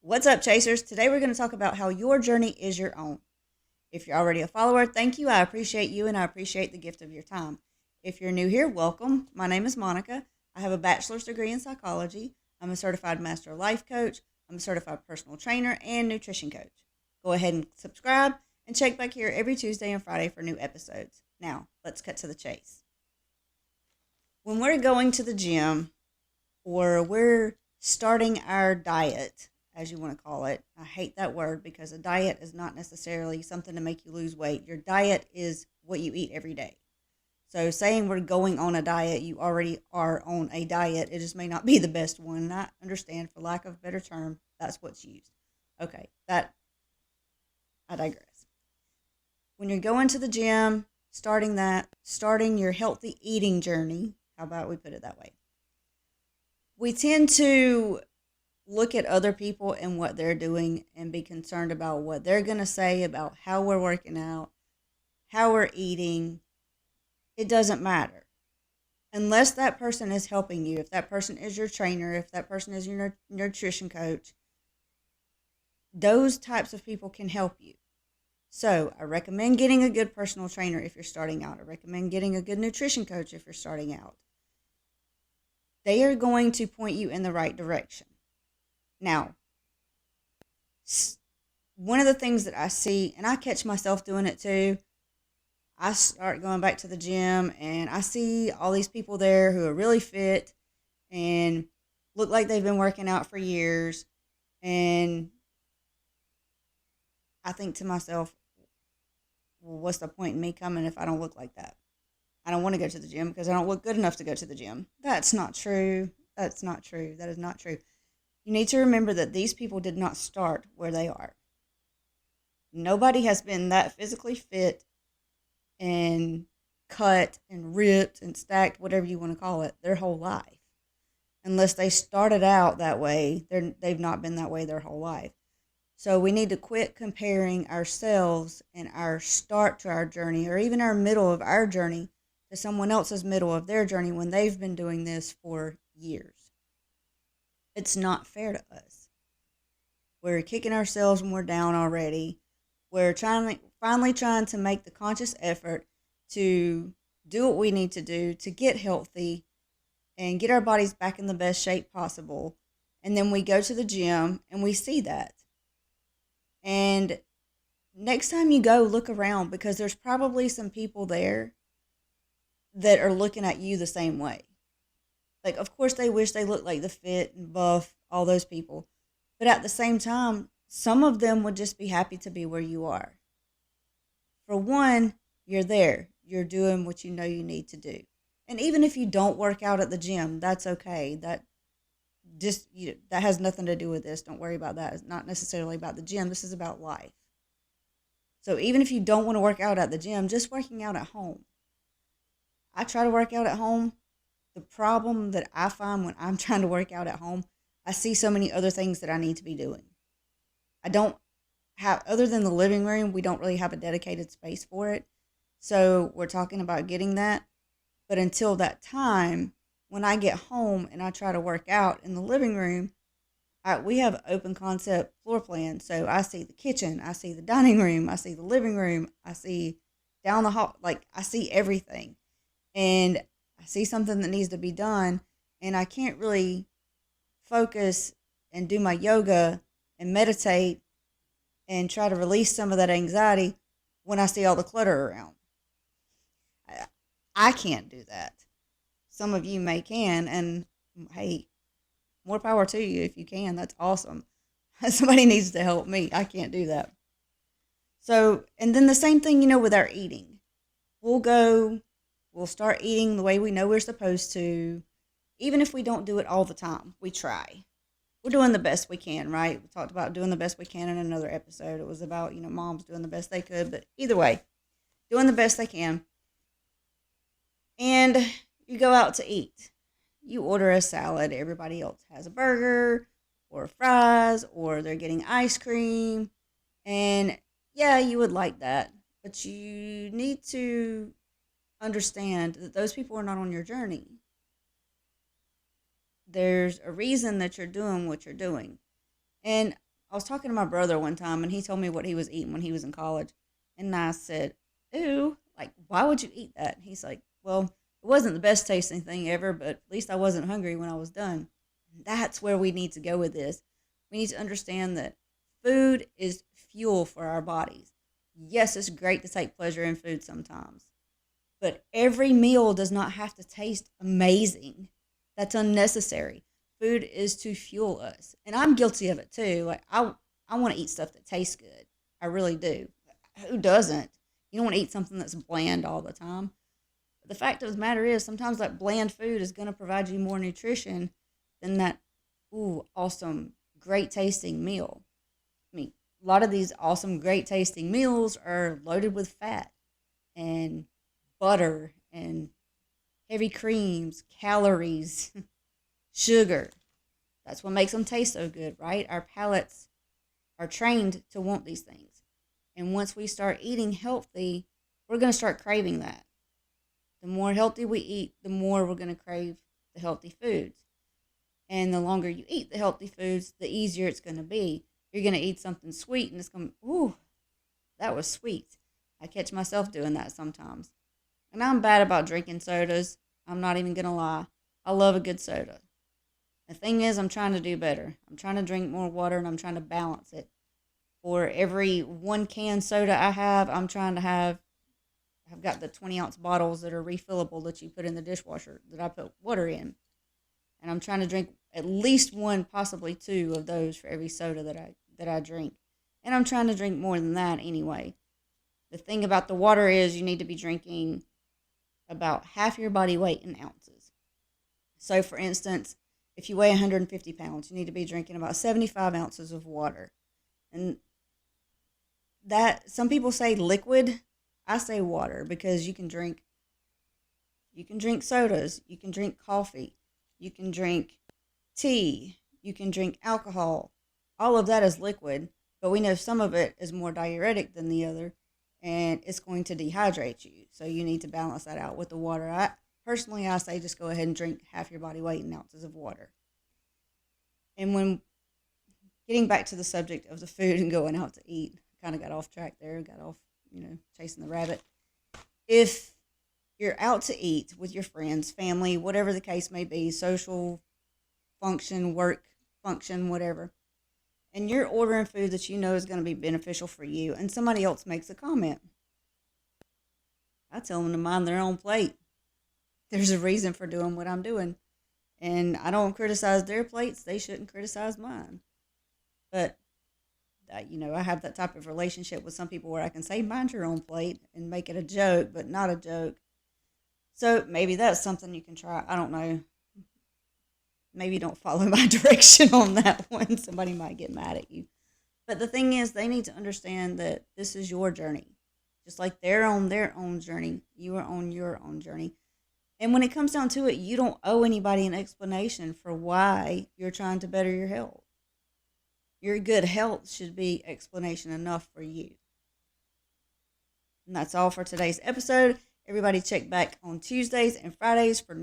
What's up, Chasers? Today we're going to talk about how your journey is your own. If you're already a follower, thank you. I appreciate you and I appreciate the gift of your time. If you're new here, welcome. My name is Monica. I have a bachelor's degree in psychology. I'm a certified master life coach. I'm a certified personal trainer and nutrition coach. Go ahead and subscribe and check back here every Tuesday and Friday for new episodes. Now, let's cut to the chase. When we're going to the gym or we're starting our diet, as you want to call it. I hate that word because a diet is not necessarily something to make you lose weight. Your diet is what you eat every day. So saying we're going on a diet, you already are on a diet. It just may not be the best one. And I understand, for lack of a better term, that's what's used. Okay, I digress. When you're going to the gym, starting your healthy eating journey, how about we put it that way? We tend to look at other people and what they're doing and be concerned about what they're going to say about how we're working out, how we're eating. It doesn't matter. Unless that person is helping you, if that person is your trainer, if that person is your nutrition coach, those types of people can help you. So I recommend getting a good personal trainer if you're starting out. I recommend getting a good nutrition coach if you're starting out. They are going to point you in the right direction. Now, one of the things that I see, and I catch myself doing it too, I start going back to the gym and I see all these people there who are really fit and look like they've been working out for years. And I think to myself, well, what's the point in me coming if I don't look like that? I don't want to go to the gym because I don't look good enough to go to the gym. That's not true. That's not true. That is not true. You need to remember that these people did not start where they are. Nobody has been that physically fit and cut and ripped and stacked, whatever you want to call it, their whole life. Unless they started out that way, they've not been that way their whole life. So we need to quit comparing ourselves and our start to our journey, or even our middle of our journey, to someone else's middle of their journey when they've been doing this for years. It's not fair to us. We're kicking ourselves when we're down already. We're finally trying to make the conscious effort to do what we need to do to get healthy and get our bodies back in the best shape possible. And then we go to the gym and we see that. And next time you go, look around, because there's probably some people there that are looking at you the same way. Like, of course, they wish they looked like the fit and buff, all those people. But at the same time, some of them would just be happy to be where you are. For one, you're there. You're doing what you know you need to do. And even if you don't work out at the gym, that's okay. That has nothing to do with this. Don't worry about that. It's not necessarily about the gym. This is about life. So even if you don't want to work out at the gym, just working out at home. I try to work out at home. The problem that I find when I'm trying to work out at home, I see so many other things that I need to be doing. I don't have, other than the living room, we don't really have a dedicated space for it. So we're talking about getting that. But until that time, when I get home and I try to work out in the living room, we have an open concept floor plan. So I see the kitchen, I see the dining room, I see the living room, I see down the hall, like I see everything. And I see something that needs to be done, and I can't really focus and do my yoga and meditate and try to release some of that anxiety when I see all the clutter around. I can't do that. Some of you may can, and hey, more power to you if you can. That's awesome. Somebody needs to help me. I can't do that. So, and then the same thing, with our eating. We'll start eating the way we know we're supposed to. Even if we don't do it all the time, we try. We're doing the best we can, right? We talked about doing the best we can in another episode. It was about, moms doing the best they could. But either way, doing the best they can. And you go out to eat. You order a salad. Everybody else has a burger or fries, or they're getting ice cream. And yeah, you would like that. But you need to understand that those people are not on your journey. There's a reason that you're doing what you're doing. And I was talking to my brother one time, and he told me what he was eating when he was in college. And I said, ew, like, why would you eat that? And he's like, well, it wasn't the best tasting thing ever, but at least I wasn't hungry when I was done. And that's where we need to go with this. We need to understand that food is fuel for our bodies. Yes, it's great to take pleasure in food sometimes, but every meal does not have to taste amazing. That's unnecessary. Food is to fuel us. And I'm guilty of it too. Like I want to eat stuff that tastes good. I really do. Who doesn't? You don't want to eat something that's bland all the time. But the fact of the matter is sometimes that bland food is going to provide you more nutrition than that awesome, great tasting meal. I mean, a lot of these awesome, great tasting meals are loaded with fat and butter and heavy creams, calories, sugar. That's what makes them taste so good, right? Our palates are trained to want these things. And once we start eating healthy, we're going to start craving that. The more healthy we eat, the more we're going to crave the healthy foods. And the longer you eat the healthy foods, the easier it's going to be. You're going to eat something sweet and it's going to, ooh, that was sweet. I catch myself doing that sometimes. And I'm bad about drinking sodas. I'm not even going to lie. I love a good soda. The thing is, I'm trying to do better. I'm trying to drink more water and I'm trying to balance it. For every 1 can soda I have, I've got the 20-ounce bottles that are refillable that you put in the dishwasher that I put water in. And I'm trying to drink at least 1, possibly 2 of those for every soda that I drink. And I'm trying to drink more than that anyway. The thing about the water is you need to be drinking about half your body weight in ounces. So, for instance, if you weigh 150 pounds, you need to be drinking about 75 ounces of water. And that, some people say liquid, I say water, because you can drink sodas, you can drink coffee, you can drink tea, you can drink alcohol. All of that is liquid, but we know some of it is more diuretic than the other, and it's going to dehydrate you. So you need to balance that out with the water. I say just go ahead and drink half your body weight in ounces of water. And when getting back to the subject of the food and going out to eat, kind of got off track there, got off, chasing the rabbit. If you're out to eat with your friends, family, whatever the case may be, social function, work function, whatever, and you're ordering food that you know is going to be beneficial for you, and somebody else makes a comment, I tell them to mind their own plate. There's a reason for doing what I'm doing. And I don't criticize their plates. They shouldn't criticize mine. But, I have that type of relationship with some people where I can say, mind your own plate and make it a joke, but not a joke. So maybe that's something you can try. I don't know. Maybe don't follow my direction on that one. Somebody might get mad at you. But the thing is, they need to understand that this is your journey. Just like they're on their own journey, you are on your own journey. And when it comes down to it, you don't owe anybody an explanation for why you're trying to better your health. Your good health should be explanation enough for you. And that's all for today's episode. Everybody check back on Tuesdays and Fridays for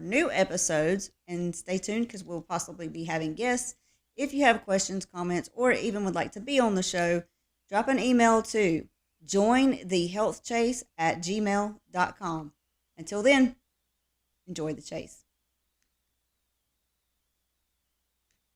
new episodes. And stay tuned because we'll possibly be having guests. If you have questions, comments, or even would like to be on the show, drop an email to JoinTheHealthChase@gmail.com. Until then, enjoy the chase.